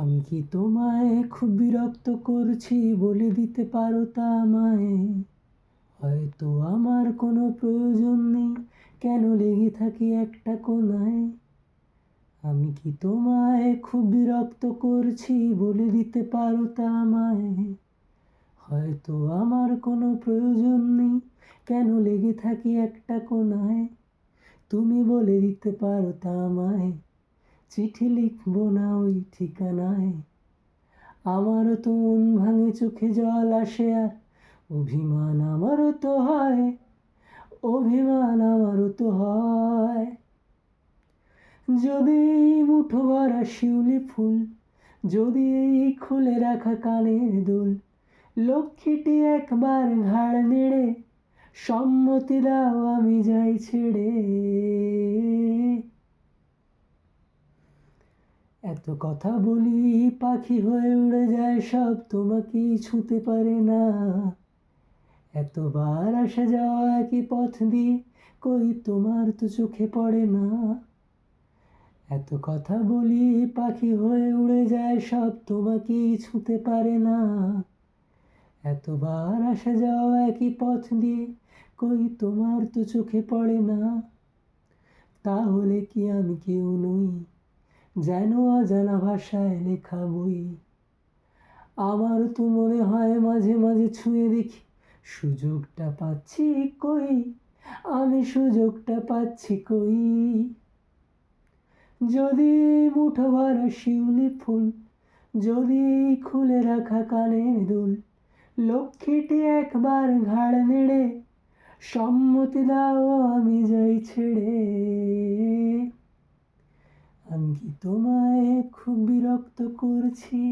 আমি কি তোমায় খুব বিরক্ত করছি বলে দিতে পারো তা আমায়? হয়তো আমার কোনো প্রয়োজন নেই, কেন লেগে থাকি একটা কোণায়? আমি কি তোমায় খুব বিরক্ত করছি বলে দিতে পারো তা আমায়? হয়তো আমার কোনো প্রয়োজন নেই, কেন লেগে থাকি একটা কোণায়? তুমি বলে দিতে পারো তা আমায়, চিঠি লিখবো না ওই ঠিকানায়। আমারও তো মন ভাঙে, চোখে জল আসে, আর অভিমান আমারও তো হয়, অভিমান আমারও তো হয়। যদি এই মুঠো ভরা শিউলি ফুল, যদি এই খুলে রাখা কানের দুল, লক্ষ্মীটি একবার ঘাড় নেড়ে সম্মতি দাও আমি যাই ছেড়ে। এত কথা বলি পাখি হয়ে উড়ে যায় সব, তোমাকেই ছুঁতে পারে না। এতবার আসা যাওয়া একই পথ দিয়ে, কই তোমার তো চোখে পড়ে না। এত কথা বলি পাখি হয়ে উড়ে যায় সব, তোমাকেই ছুঁতে পারে না। এতবার আসা যাওয়া একই পথ দিয়ে, কই তোমার তো চোখে পড়ে না। তাহলে কি আমি কেউ নই, যেন অজানা ভাষায় লেখা বই? আমার তো মনে হয় মাঝে মাঝে ছুঁয়ে দেখি, সুযোগটা পাচ্ছি কই, আমি সুযোগটা পাচ্ছি কই? যদি মুঠো ভরা শিউলি ফুল, যদি খুলে রাখা কানের দুল, লক্ষ্মীটি একবার ঘাড় নেড়ে সম্মতি দাও আমি যাই ছেড়ে। আমি কি তোমায় খুব বিরক্ত করছি?